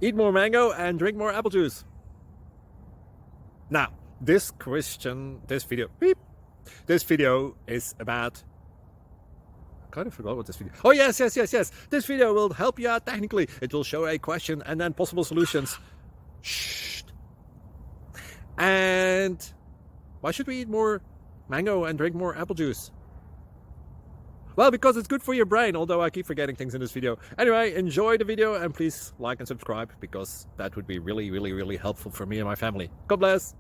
Eat more mango and drink more apple juice. Now, this video is about, I kind of forgot what this video. Oh, yes. This video will help you out technically. It will show a question and then possible solutions. Shh. And why should we eat more mango and drink more apple juice? Well, because it's good for your brain, although I keep forgetting things in this video. Anyway, enjoy the video and please like and subscribe, because that would be really helpful for me and my family. God bless.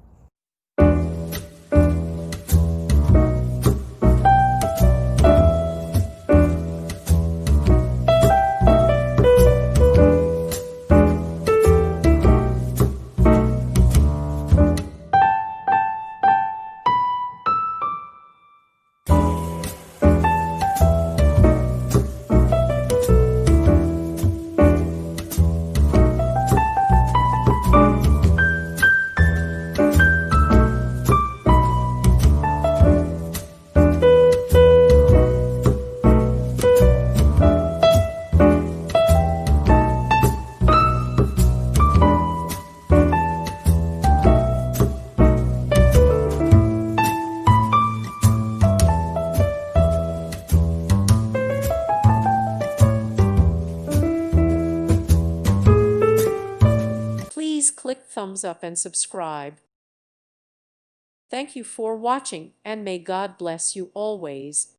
Please click thumbs up and subscribe. Thank you for watching, and may God bless you always.